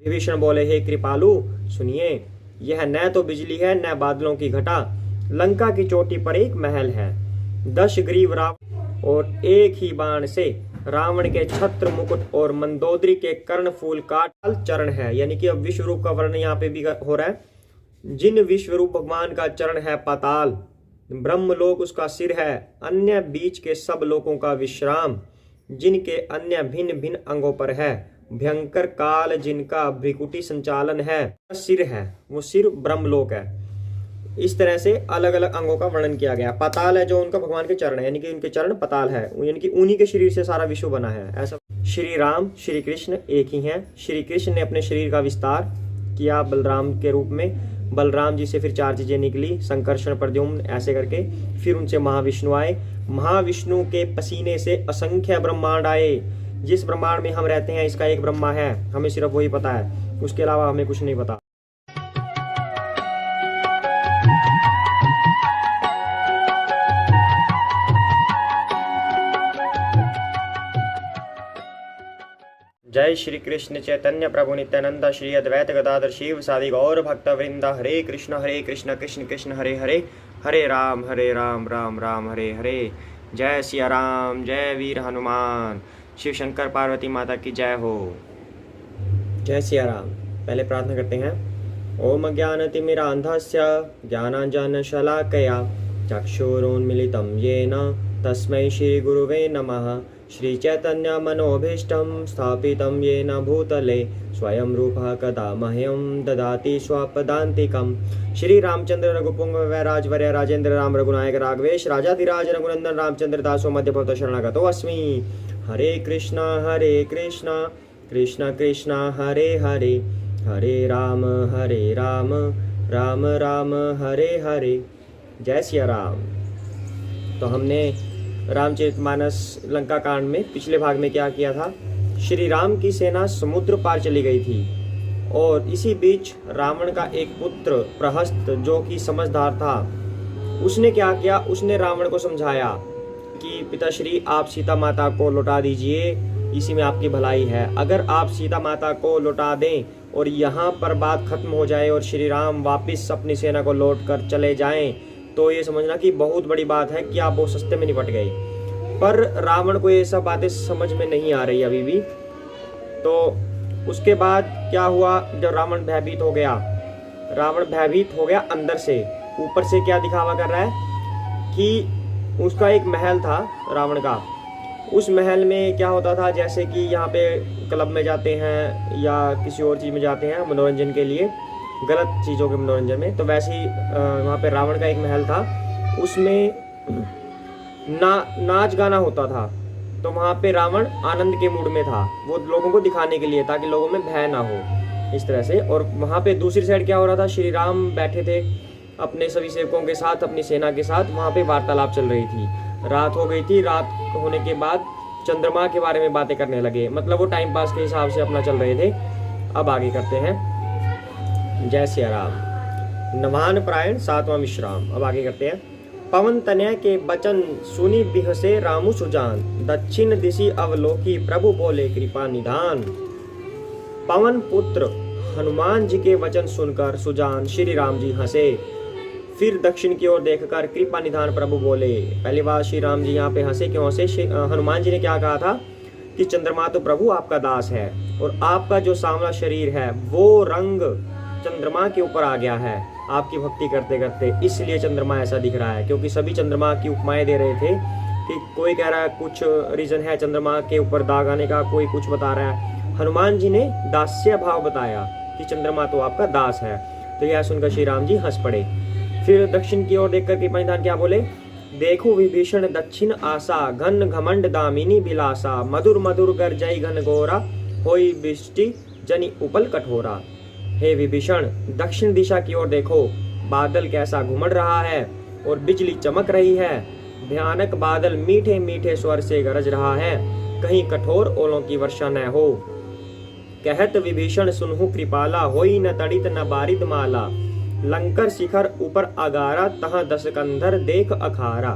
विभीषण बोले, हे कृपालु सुनिए, यह न तो बिजली है न बादलों की घटा, लंका की चोटी पर एक महल है। 10 ग्रीव रावण और एक ही बाण से रावण के छत्र मुकुट और मंदोदरी के कर्ण फूल काट चरण है। यानी कि अब विश्व रूप का वर्णन यहाँ पे भी हो रहा है। जिन विश्व रूप भगवान का चरण है पाताल, ब्रह्मलोक उसका सिर है, अन्य बीच के सब लोगों का विश्राम, जिनके अन्य भिन्न भिन्न अंगों पर है, भयंकर काल जिनका भ्रिकुटी संचालन है, सिर है, वो सिर ब्रह्मलोक है। इस तरह से अलग अलग अंगों का वर्णन किया गया। पाताल है जो उनका भगवान के चरण है, यानी कि उनके चरण पाताल है, यानी कि उन्हीं के शरीर से सारा विश्व बना है। ऐसा श्री राम श्री कृष्ण एक ही हैं। श्री कृष्ण ने अपने शरीर का विस्तार किया बलराम के रूप में, बलराम जी से फिर 4 चीजें निकली, संकर्षण प्रद्युम्न ऐसे करके, फिर उनसे महाविष्णु आए, महाविष्णु के पसीने से असंख्य ब्रह्मांड आए। जिस ब्रह्मांड में हम रहते हैं इसका एक ब्रह्मा है, हमें सिर्फ वही पता है, उसके अलावा हमें कुछ नहीं पता। जय श्री कृष्ण चैतन्य प्रभु नित्यानंद श्री अद्वैत गदाधर शिव सादि गौर भक्त वृंद। हरे कृष्ण कृष्ण कृष्ण हरे हरे, हरे राम राम राम हरे हरे। जय सिया राम, जय वीर हनुमान। शिव शंकर पार्वती माता की जय हो। जय सिया राम। पहले प्रार्थना करते हैं। ओम ज्ञानतिमिरान्धस्य ज्ञानाञ्जनशलाकया चक्षुरुन्मीलितं येन तस्मै श्री गुरुवे नमः। श्री चैतन्य मनोभीष्टं स्थापितं येन भूतले स्वयं रूपः कदा मह्यं ददाति स्वपदान्तिकम्। श्री रामचंद्र रघुपुंग वैराजवर्य राजेंद्र राम रघुनायक राघवेश राजाधिराज रघुनंदन रामचंद्र दासो मध्य भक्त शरणागतो अस्मि। हरे कृष्णा कृष्ण कृष्ण हरे हरे, हरे राम राम राम हरे हरे। जय सिया राम। तो हमने रामचरितमानस लंका कांड में पिछले भाग में क्या किया था? श्री राम की सेना समुद्र पार चली गई थी और इसी बीच रावण का एक पुत्र प्रहस्त जो कि समझदार था, उसने क्या किया? उसने रावण को समझाया कि पिताश्री आप सीता माता को लौटा दीजिए, इसी में आपकी भलाई है। अगर आप सीता माता को लौटा दें और यहाँ पर बात खत्म हो जाए और श्री राम वापिस अपनी सेना को लौट कर चले जाएं, तो ये समझना कि बहुत बड़ी बात है कि आप बहुत सस्ते में निपट गए। पर रावण को ये सब बातें समझ में नहीं आ रही अभी भी। तो उसके बाद क्या हुआ? जब रावण भयभीत हो गया, रावण भयभीत हो गया अंदर से। ऊपर से क्या दिखावा कर रहा है कि उसका एक महल था रावण का। उस महल में क्या होता था, जैसे कि यहाँ पे क्लब में जाते हैं या किसी और चीज़ में जाते हैं मनोरंजन के लिए, गलत चीज़ों के मनोरंजन में, तो वैसे ही वहाँ पे रावण का एक महल था। उसमें नाच गाना होता था। तो वहाँ पे रावण आनंद के मूड में था, वो लोगों को दिखाने के लिए, ताकि लोगों में भय ना हो, इस तरह से। और वहाँ पे दूसरी साइड क्या हो रहा था? श्री राम बैठे थे अपने सभी सेवकों के साथ, अपनी सेना के साथ। वहाँ पे वार्तालाप चल रही थी। रात हो गई थी। रात होने के बाद चंद्रमा के बारे में बातें करने लगे, मतलब वो टाइम पास के हिसाब से अपना चल रहे थे। अब आगे करते हैं। जय सिया राम। नवान प्रायण 7वां विश्राम। अब आगे करते हैं। पवन तनय के बचन सुनी बिहसे रामु सुजान, दक्षिण दिशि अवलोकी प्रभु बोले कृपा निधान। पवन पुत्र हनुमान जी के वचन सुनकर सुजान श्री राम जी हंसे, फिर दक्षिण की ओर देखकर कृपा निधान प्रभु बोले। पहली बार श्री राम जी यहाँ पे हंसे। क्यों हंसे? हनुमान जी ने क्या कहा था कि चंद्रमा तो प्रभु आपका दास है और आपका जो सांवला शरीर है वो रंग चंद्रमा के ऊपर आ गया है आपकी भक्ति करते करते, इसलिए चंद्रमा ऐसा दिख रहा है। क्योंकि सभी चंद्रमा की उपमाएं दे रहे थे कि कोई कह रहा है कुछ रीजन है चंद्रमा के ऊपर दाग आने का, कोई कुछ बता रहा है। हनुमान जी ने दास्य भाव बताया कि चंद्रमा तो आपका दास है। तो यह सुनकर श्री राम जी हंस पड़े। फिर दक्षिण की ओर देखकर कृपा निधान क्या बोले? देखो विभीषण दक्षिण आशा, घन घमंड दामिनी बिलासा, मधुर मधुर गरजई घन घोरा, होई वृष्टि जनि उपल कठोरा। हे विभीषण, दक्षिण दिशा की ओर देखो, बादल कैसा घुमड़ रहा है और बिजली चमक रही है। भयानक बादल मीठे मीठे स्वर से गरज रहा है, कहीं कठोर ओलों की वर्षा न हो। कहत विभीषण सुनहु कृपाला, होई न तड़ित न बारिद माला। लंकर शिखर ऊपर अगारा, तहाँ 10 कंधर देख अखारा।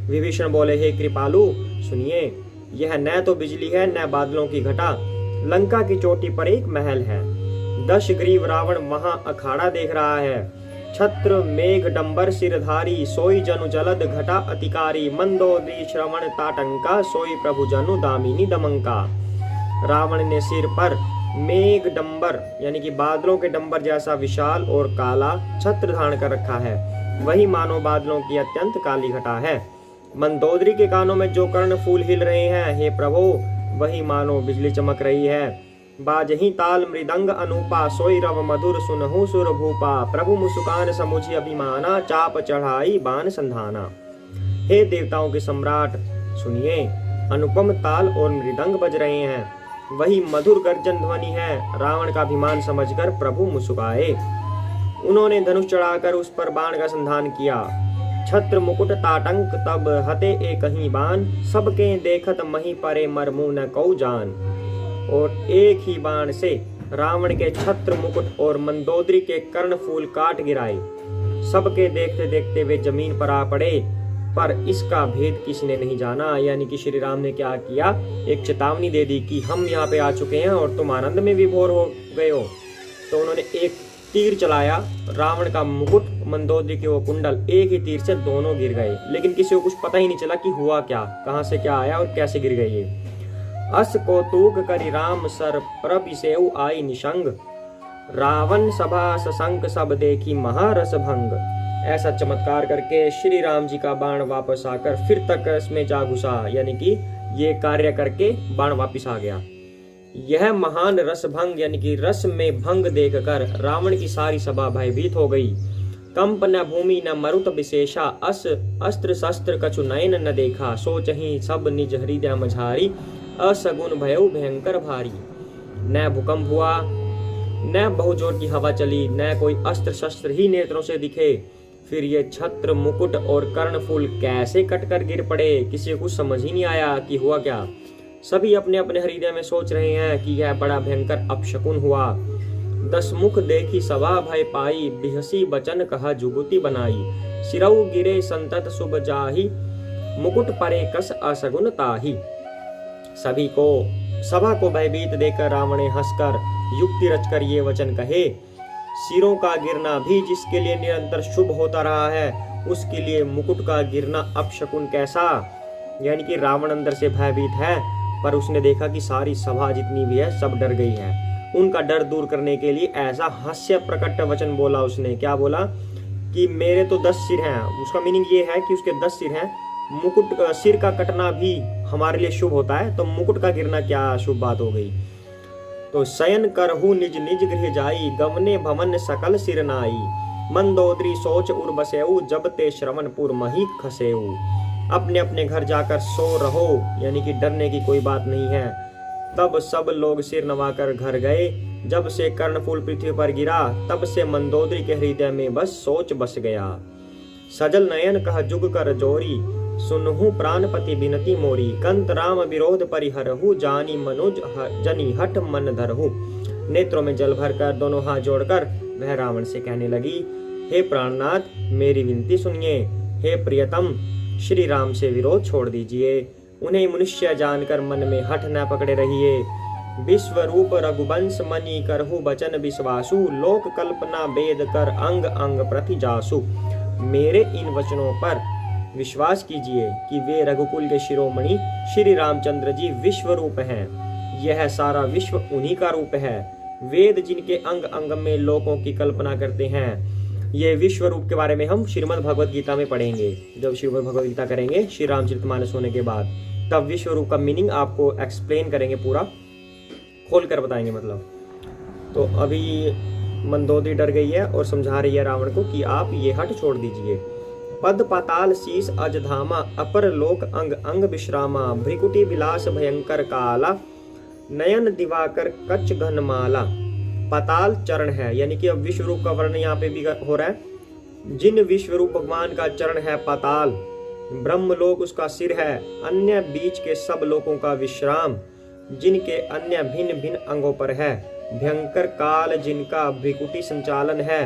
विभीषण बोले, हे कृपालु सुनिए, यह न तो बिजली है न बादलों की घटा, लंका की चोटी पर एक महल है। दशग्रीव रावण वहां अखाड़ा देख रहा है। छत्र मेघ डंबर सिरधारी, सोई जनु जलद घटा अतिकारी, मंदोदरी श्रवण ताटंका, सोई प्रभु जनु दामिनी दमंका। रावण ने सिर पर मेघ डंबर यानी कि बादलों के डंबर जैसा विशाल और काला छत्र धारण कर रखा है, वही मानो बादलों की अत्यंत काली घटा है। मंदोदरी के कानों में जो कर्ण फूल हिल रहे हैं, हे प्रभु, वही मानो बिजली चमक रही है। बाजही ताल मृदंग अनूपा, सोई रव मधुर सुनहु सुर भूपा, प्रभु मुस्कान समुझी अभिमाना, चाप चढ़ाई बाण संधाना। हे देवताओं के सम्राट सुनिए, अनुपम ताल और मृदंग बज रहे हैं, वही मधुर गर्जन ध्वनि है। रावण का अभिमान समझकर प्रभु मुस्कुराए। उन्होंने धनुष चढ़ाकर उस पर बाण का संधान किया। छत्र मुकुट ताटंक तब हते एक ही बाण, सबके देखत मही परे मरमु न कौ जान। और एक ही बाण से रावण के छत्र मुकुट और मंदोदरी के कर्ण फूल काट गिराए। सबके देखते देखते वे जमीन पर आ पड़े, पर इसका भेद किसी ने नहीं जाना। यानी कि श्री राम ने क्या किया, एक चेतावनी दे दी कि हम यहाँ पे आ चुके हैं और तुम आनंद में विभोर हो गए हो। तो उन्होंने एक तीर चलाया, रावण का मुकुट, मंदोदरी के वो कुंडल, एक ही तीर से दोनों गिर गए। लेकिन किसी को कुछ पता ही नहीं चला कि हुआ क्या, कहां से क्या आया और कैसे गिर गए ये। अस कौतुक करि राम सर प्रपिसेउ आई निशंग, रावण सभा सशंक सब देखी महारस भंग। ऐसा चमत्कार करके श्री राम जी का बाण वापस आकर फिर तक रस में जा घुसा, यानी कि ये कार्य करके बाण वापस आ गया। यह महान रस भंग यानी कि रस में भंग देखकर रावण की सारी सभा भयभीत हो गई। कंप न भूमि न मरुत विशेषा, अस अस्त्र शस्त्र कछु नयन न देखा, सोचहि सब निज हृदय मझारी, असगुन भयउ भयंकर भारी। न भूकंप हुआ, न बहुजोर की हवा चली, न कोई अस्त्र शस्त्र ही नेत्रों से दिखे। फिर ये छत्र मुकुट और कर्णफूल कैसे कटकर गिर पड़े, किसी को समझ ही नहीं आया कि हुआ क्या। सभी अपने अपने हृदय में सोच रहे हैं कि यह बड़ा भयंकर अपशकुन हुआ। दस मुख देखी सभा भय पाई, बिहसी बचन कहा जुगुती बनाई, सिरऊ गिरे संतत शुभ जाहि, मुकुट परे कस असगुन ताहि। सभी को सभा को भयभीत देखकर रावण ने हंसकर युक्ति रचकर ये वचन कहे, सिरों का गिरना भी जिसके लिए निरंतर शुभ होता रहा है, उसके लिए मुकुट का गिरना अपशकुन कैसा। यानी कि रावण अंदर से भयभीत है, पर उसने देखा कि सारी सभा जितनी भी है सब डर गई है। उनका डर दूर करने के लिए ऐसा हास्य प्रकट वचन बोला उसने। क्या बोला कि मेरे तो 10 सिर हैं। उसका मीनिंग ये है कि उसके 10 सिर हैं, मुकुट सिर का कटना भी हमारे लिए शुभ होता है, तो मुकुट का गिरना क्या शुभ बात हो गई। तो शयन करहु निज निज गृह जाई, गवने भवन सकल सिर नाई, मंदोदरी सोच उर बसेऊ, जब ते श्रवणपुर मही खसेऊ। अपने अपने घर जाकर सो रहो, यानी कि डरने की कोई बात नहीं है। तब सब लोग सिर नवाकर घर गए। जब से कर्णफूल पृथ्वी पर गिरा, तब से मंदोदरी के हृदय में बस सोच बस गया। सजल नयन कह जुग कर जोरी, सुनहु प्राणपति बिनती मोरी, कंत राम विरोध परिहरहु, जानी मनुज जनी हट मन धरहु। नेत्रों में जल भरकर दोनों हाथ जोड़कर वह रावण से कहने लगी, हे प्राणनाथ, मेरी विनती सुनिए। हे प्रियतम, श्री राम से विरोध छोड़ दीजिए। उन्हें मनुष्य जानकर मन में हठ न पकड़े रहिए। विश्व रूप रघुवंश मनी करहु बचन विश्वासु, लोक कल्पना वेद कर अंग अंग प्रति जासु। मेरे इन वचनों पर विश्वास कीजिए कि वे रघुकुल के शिरोमणि श्री रामचंद्र जी विश्व रूप हैं। यह सारा विश्व उन्हीं का रूप है। वेद जिनके अंग अंग में लोकों की कल्पना करते हैं। ये विश्व रूप के बारे में हम श्रीमद् भगवद गीता में पढ़ेंगे। जब श्रीमद् भगवद गीता करेंगे श्री रामचरितमानस होने के बाद, तब विश्व रूप का मीनिंग आपको एक्सप्लेन करेंगे, पूरा खोल कर बताएंगे मतलब। तो अभी मंदोदरी डर गई है और समझा रही है रावण को कि आप ये हट छोड़ दीजिए। पद पाताल शीस अजधामा, अपर लोक अंग अंग विश्रामा, भ्रिकुटी विलास भयंकर काला, नयन दिवाकर कच्च घनमाला। पाताल चरण है, यानी कि अब विश्व रूप का वर्णन यहाँ पे भी हो रहा है। जिन विश्व रूप भगवान का चरण है पाताल, ब्रह्मलोक उसका सिर है, अन्य बीच के सब लोकों का विश्राम, जिनके अन्य भिन्न भिन्न अंगों पर है, भयंकर काल जिनका भ्रिकुटी संचालन है,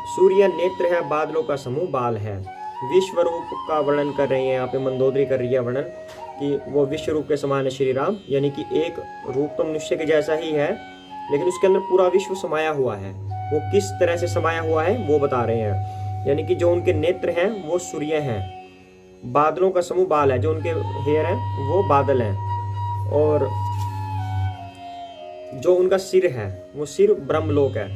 सूर्य नेत्र है, बादलों का समूह बाल है। विश्व रूप का वर्णन कर रही है यहाँ पे मंदोदरी, कर रही है वर्णन कि वो विश्व रूप के समान है श्री राम, यानी कि एक रूप तो मनुष्य के जैसा ही है, लेकिन उसके अंदर पूरा विश्व समाया हुआ है। वो किस तरह से समाया हुआ है वो बता रहे हैं। यानी कि जो उनके नेत्र हैं वो सूर्य हैं, बादलों का समूह बाल है, जो उनके हेयर हैं वो बादल हैं, और जो उनका सिर है वो सिर ब्रह्मलोक है।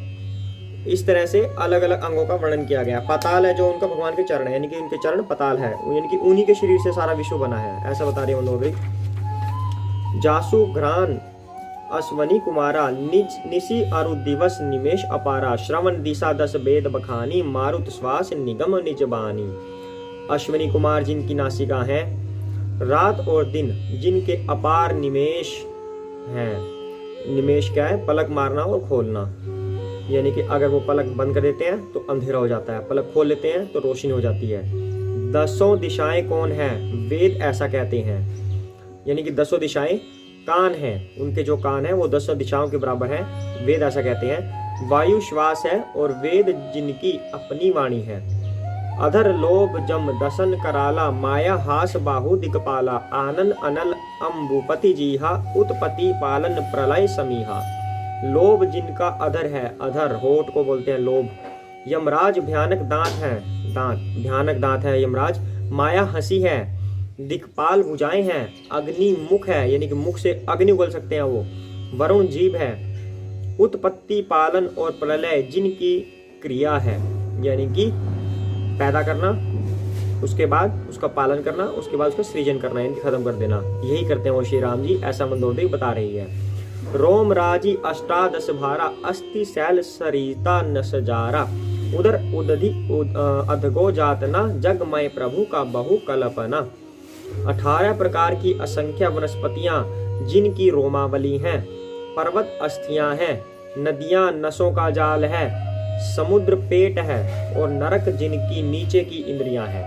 इस तरह से अलग अलग अंगों का वर्णन किया गया। पाताल है जो उनका भगवान के चरण है, यानी कि उनके चरण पाताल है, यानी कि उन्हीं के शरीर से सारा विश्व बना है, ऐसा बता रही है मंदोदरी। जासु घ्राण अश्वनी कुमारा निज निशि अरु दिवस निमेश अपारा श्रवण दिशा दस वेद बखानी मारुत श्वास निगम निज बानी। अश्वनी कुमार जिनकी नासिका है, रात और दिन जिनके अपार निमेश हैं। निमेश क्या है? पलक मारना और खोलना, यानी कि अगर वो पलक बंद कर देते हैं तो अंधेरा हो जाता है, पलक खोल लेते हैं तो रोशनी हो जाती है। दसों दिशाएं कौन है? वेद ऐसा कहते हैं, यानी कि दसों दिशाएं कान हैं, उनके जो कान हैं वो दसों दिशाओं के बराबर हैं, वेद ऐसा कहते हैं। वायु श्वास है और वेद जिनकी अपनी वाणी है। अधर लोभ जम दसन कराला माया हास बाहु दिक्पाला आनन अनल अम्बुपति जीहा उत्पत्ति पालन प्रलय समीहा। लोभ जिनका अधर है, अधर होठ को बोलते हैं लोभ। यमराज भयानक दांत है, दांत भयानक दांत है यमराज। माया हंसी है, दिक्पाल भुजाएं हैं। अग्नि मुख है, यानी कि मुख से अग्नि उगल सकते हैं वो। वरुण जीभ है। उत्पत्ति पालन और प्रलय जिनकी क्रिया है, यानी कि पैदा करना, उसके बाद उसका पालन करना, उसके बाद उसका सृजन करना, यानी खत्म कर देना, यही करते हैं वो श्री राम जी, ऐसा मंदोदरी बता रही है। रोम राजी अष्टादश भारा अस्ति शैल सरिता न सजारा उधर उदधि अधगो जातना जगमय प्रभु का बहु कल्पना। 18 प्रकार की असंख्य वनस्पतियां जिनकी रोमावली हैं, पर्वत अस्थियां हैं, नदियां नसों का जाल है, समुद्र पेट है और नरक जिनकी नीचे की इंद्रियां हैं।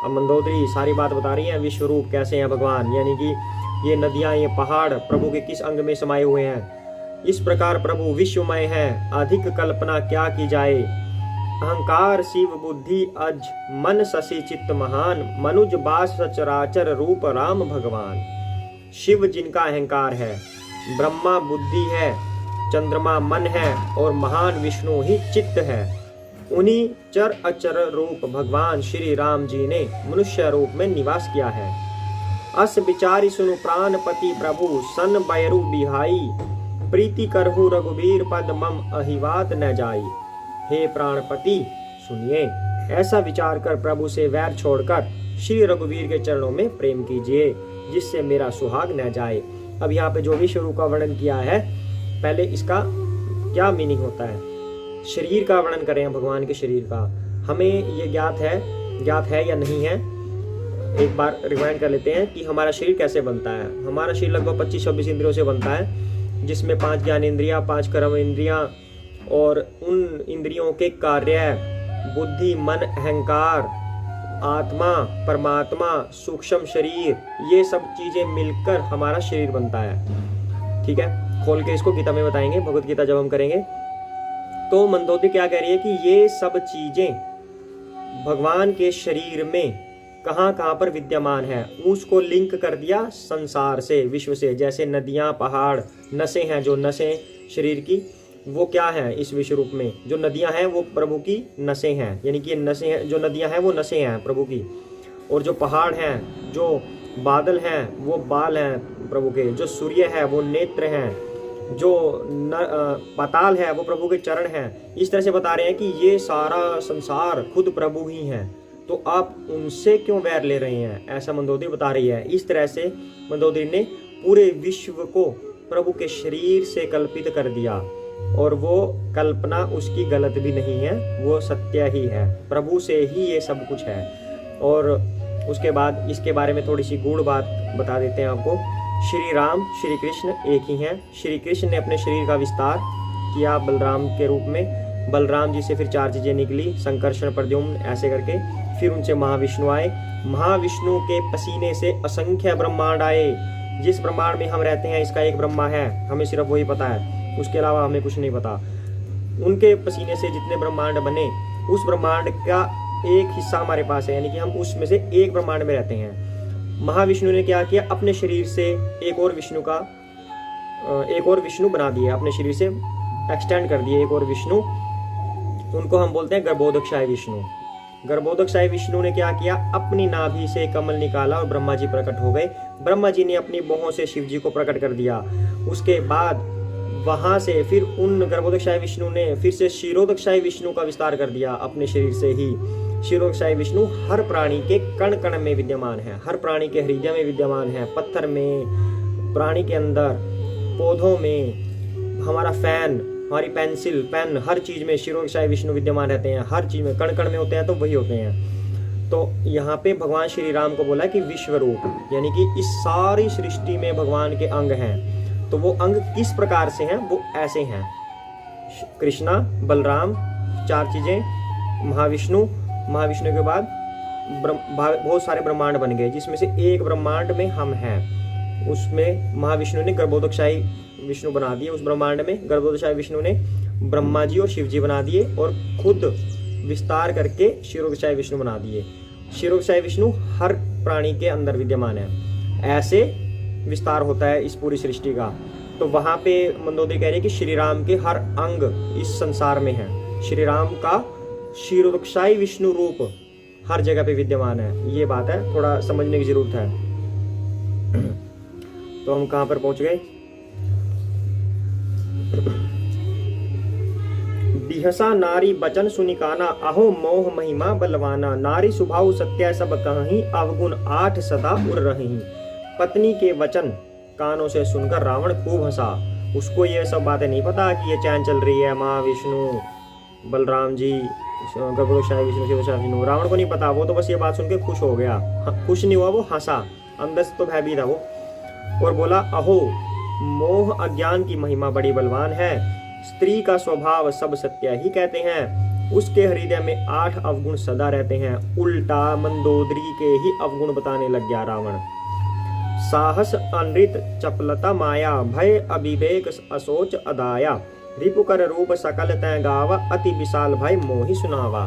अब मंदोदरी सारी बात बता रही है, विश्व रूप कैसे हैं भगवान, यानी कि ये नदियां, ये पहाड़ प्रभु के किस अंग में समाये हुए हैं। इस प्रकार प्रभु विश्वमय है, अधिक कल्पना क्या की जाए। अहंकार शिव बुद्धि अज मन शशि चित्त महान मनुज बास सचराचर रूप राम भगवान। शिव जिनका अहंकार है, ब्रह्मा बुद्धि है, चंद्रमा मन है और महान विष्णु ही चित्त है। उन्हीं चर अचर रूप भगवान श्री राम जी ने मनुष्य रूप में निवास किया है। अस विचारी सुनु प्राणपति प्रभु सन बैरु बिहाई प्रीति करहु रघुबीर पद मम अहिवात न जाई। हे प्राणपति सुनिए, ऐसा विचार कर प्रभु से वैर छोड़कर श्री रघुवीर के चरणों में प्रेम कीजिए, जिससे मेरा सुहाग न जाए। अब यहाँ पे जो भी शुरू का वर्णन किया है, पहले इसका क्या मीनिंग होता है। शरीर का वर्णन करें, भगवान के शरीर का। हमें ये ज्ञात है या नहीं है, एक बार रिवाइंड कर लेते हैं कि हमारा शरीर कैसे बनता है। हमारा शरीर लगभग 25-26 इंद्रियों से बनता है, जिसमें 5 ज्ञान इंद्रियां, 5 कर्म इंद्रियां और उन इंद्रियों के कार्य बुद्धि, मन, अहंकार, आत्मा, परमात्मा, सूक्ष्म शरीर, ये सब चीजें मिलकर हमारा शरीर बनता है। ठीक है, खोल के इसको गीता में बताएंगे, भगवत गीता जब हम करेंगे। तो मंदोदरी क्या कह रही है कि ये सब चीजें भगवान के शरीर में कहाँ कहाँ पर विद्यमान है। उसको लिंक कर दिया संसार से, विश्व से। जैसे नदियाँ, पहाड़, नसें हैं, जो नसें शरीर की वो क्या है इस विश्व रूप में। जो नदियाँ हैं वो प्रभु की नसें हैं, यानी कि नसें हैं, जो नदियाँ हैं वो नसें हैं प्रभु की। और जो पहाड़ हैं, जो बादल हैं वो बाल हैं प्रभु के। जो सूर्य है वो नेत्र हैं, जो पाताल है वो प्रभु के चरण हैं। इस तरह से बता रहे हैं कि ये सारा संसार खुद प्रभु ही हैं, तो आप उनसे क्यों वैर ले रहे हैं, ऐसा मंदोदरी बता रही है। इस तरह से मंदोदरी ने पूरे विश्व को प्रभु के शरीर से कल्पित कर दिया, और वो कल्पना उसकी गलत भी नहीं है, वो सत्य ही है, प्रभु से ही ये सब कुछ है। और उसके बाद इसके बारे में थोड़ी सी गूढ़ बात बता देते हैं आपको। श्री राम श्री कृष्ण एक ही हैं। श्री कृष्ण ने अपने शरीर का विस्तार किया बलराम के रूप में। बलराम जी से फिर 4 चीजें निकली, संकर्षण, प्रद्युम्न, ऐसे करके। फिर उनसे महाविष्णु आए। महाविष्णु के पसीने से असंख्य ब्रह्मांड आए। जिस ब्रह्मांड में हम रहते हैं इसका एक ब्रह्मा है, हमें सिर्फ वही पता है, उसके अलावा हमें कुछ नहीं पता। उनके पसीने से जितने ब्रह्मांड बने, उस ब्रह्मांड का एक हिस्सा हमारे पास है, यानी कि हम उसमें से एक ब्रह्मांड में रहते हैं। महाविष्णु ने क्या किया, अपने शरीर से एक और विष्णु का एक और विष्णु बना दिए, अपने शरीर से एक्सटेंड कर दिए एक और विष्णु। उनको हम बोलते हैं गर्भोदकशाही विष्णु। गर्भोदकशाही विष्णु ने क्या किया, अपनी नाभि से कमल निकाला और ब्रह्मा जी प्रकट हो गए। ब्रह्मा जी ने अपनी बाहों से शिव जी को प्रकट कर दिया। उसके बाद वहां से फिर उन गर्भोदकशाही विष्णु ने फिर से क्षीरोदकशाही विष्णु का विस्तार कर दिया अपने शरीर से ही। क्षीरोदकशाही विष्णु हर प्राणी के कण कण में विद्यमान है, हर प्राणी के हृदय में विद्यमान है, पत्थर में, प्राणी के अंदर, पौधों में, हमारा फैन, हमारी पेंसिल, पेन, हर चीज में क्षीरोदकशाही विष्णु विद्यमान रहते हैं। हर चीज में कण कण में होते हैं तो वही होते हैं। तो यहाँ पे भगवान श्री राम को बोला कि विश्व रूप, यानी कि इस सारी सृष्टि में भगवान के अंग हैं। तो वो अंग किस प्रकार से हैं, वो ऐसे हैं, कृष्णा, बलराम, चार चीजें, महाविष्णु, महाविष्णु के बाद बहुत सारे ब्रह्मांड बन गए, जिसमें से एक ब्रह्मांड में हम हैं। उसमें महाविष्णु ने गर्भोदकशाही विष्णु बना दिए। उस ब्रह्मांड में गर्भोदकशाही विष्णु ने ब्रह्मा जी और शिव जी बना दिए और खुद विस्तार करके क्षीरोदकशाही विष्णु बना दिए। क्षीरोदकशाही विष्णु हर प्राणी के अंदर विद्यमान है। ऐसे विस्तार होता है इस पूरी सृष्टि का। तो वहां पे मंदोदरी कह रहे हैं कि श्री राम के हर अंग इस संसार में है। श्री राम का क्षीरोदकशाही विष्णु रूप हर जगह पे विद्यमान है। ये बात है, थोड़ा समझने की जरूरत है। तो हम कहां पर पहुंच गए, बिहसा नारी बचन सुनिकाना, अहो मोह महिमा बलवाना, नारी सुभाव सत्य सब कहीं, अवगुण 8 सदा उड़ रही। पत्नी के वचन कानों से सुनकर रावण खूब हंसा। उसको ये सब बातें नहीं पता कि ये चैन चल रही है, माँ विष्णु, बलराम जी, गर्भोदकशाही विष्णु, शिवशाही विष्णु, रावण को नहीं पता। वो तो बस ये बात सुन के खुश हो गया। खुश नहीं हुआ, वो हंसा, अंदर से तो भयभीत था वो, और बोला, अहो मोह अज्ञान की महिमा बड़ी बलवान है, स्त्री का स्वभाव सब सत्य ही कहते हैं, उसके हृदय में 8 अवगुण सदा रहते हैं। उल्टा मंदोदरी के ही अवगुण बताने लग गया रावण। साहस अनृत चपलता माया, भय अविवेक असोच अदाया, रिपुकर रूप सकल तय गावा, अति विशाल भय मोहि सुनावा।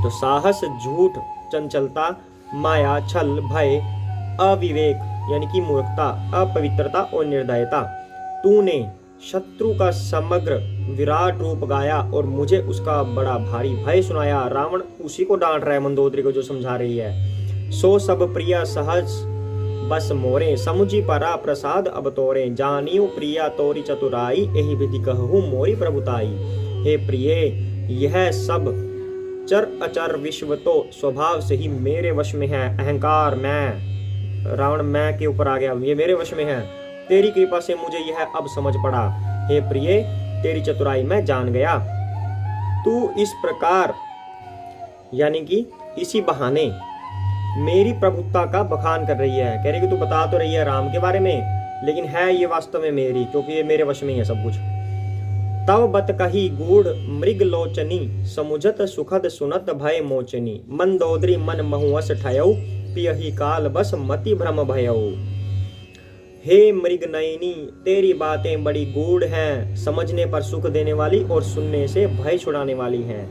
तो साहस, झूठ, चंचलता, माया, छल, भय, अविवेक यानी कि मूर्खता, अपवित्रता और निर्दयता, तूने शत्रु का समग्र विराट रूप गाया और मुझे उसका बड़ा भारी भय सुनाया। रावण उसी को डांट रहा है, मंदोदरी को, जो समझा रही है। सो सब प्रिया सहज बस मोरे, समुझी परा प्रसाद अब तोरे, जानियो प्रिया तोरी चतुराई, यही विधि कहूँ मोरी प्रभुताई। हे प्रिय, यह सब चर अचर विश्व तो स्वभाव से ही मेरे वश में है। अहंकार, मैं, रावण मैं के ऊपर आ गया, ये मेरे वश में है। तेरी कृपा से मुझे यह अब समझ पड़ा। हे प्रिय, तेरी चतुराई मैं जान गया। तू इस प्रकार यानी कि इसी बहाने मेरी प्रभुता का बखान कर रही है। कह रही कि तू बता तो रही है राम के बारे में, लेकिन है ये वास्तव में मेरी, क्योंकि ये मेरे वश में है सब कुछ। तव बत कही गूढ़ मृग लोचनी, समुझत सुखद सुनत भय मोचनी, मंदोदरी मन महुअस ठयऊ, पियहि काल बस मति भ्रम भयऊ। हे मृग नयनी, तेरी बातें बड़ी गूढ़ हैं, समझने पर सुख देने वाली और सुनने से भय छुड़ाने वाली हैं।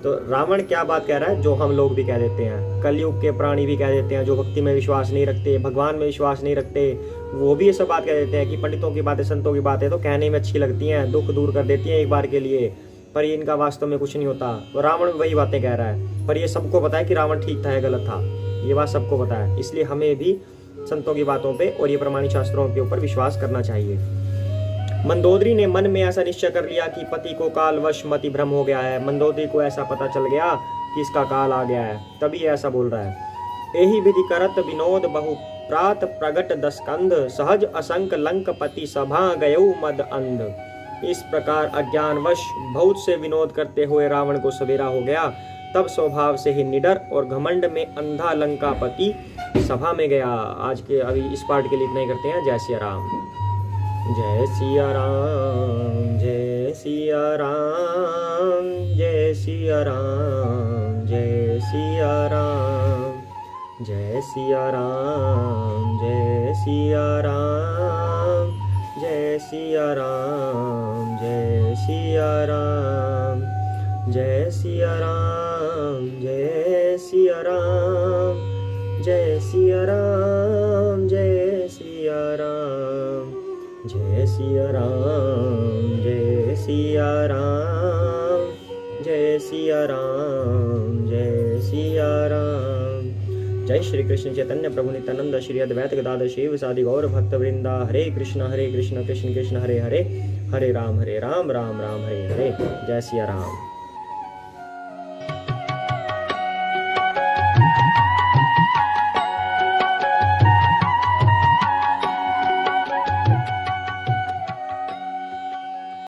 तो रावण क्या बात कह रहा है, जो हम लोग भी कह देते हैं, कलयुग के प्राणी भी कह देते हैं, जो भक्ति में विश्वास नहीं रखते, भगवान में विश्वास नहीं रखते, वो भी ये सब बात कह देते हैं कि पंडितों की बातें, संतों की बातें तो कहने में अच्छी लगती हैं, दुख दूर कर देती हैं एक बार के लिए, पर इनका वास्तव में कुछ नहीं होता। तो रावण वही बातें कह रहा है, पर ये सबको पता है कि रावण ठीक था या गलत था, ये बात सबको पता है। इसलिए हमें भी संतों की बातों पे और ये प्रमाणित शास्त्रों के ऊपर विश्वास करना चाहिए। मंदोदरी ने मन में ऐसा निश्चय कर लिया कि पति को कालवश मति भ्रम हो गया है। मंदोदरी को ऐसा पता चल गया कि इसका काल आ गया है, तभी ऐसा बोल रहा है। एहि विधि करत विनोद बहु प्रात प्रगट दस्कंध, सहज असंक लंक पति सभा गयऊ मद अंध। इस प्रकार अज्ञानवश बहुत से विनोद करते हुए रावण को सवेरा हो गया। तब स्वभाव से ही निडर और घमंड में अंधा लंकापति सभा में गया। आज के अभी इस पार्ट के लिए इतना ही करते हैं। जय सिया राम, जय सिया राम, जय सिया राम, जय सिया राम, जय सिया राम, जय सिया राम, जय सिया राम, जय सिया राम, जय सिया राम, जय सिया राम, जय सिया राम, जय सिया राम, जय सिया राम, सिया राम, जय सिया राम, जय सिया राम, जय सिया राम। जय श्री कृष्ण चैतन्य प्रभु नित्यानंद, श्री अद्वैत गदाधर शिव सादि गौर भक्त वृंदा। हरे कृष्ण कृष्ण कृष्ण हरे हरे, हरे राम राम राम हरे हरे। जय सिया राम।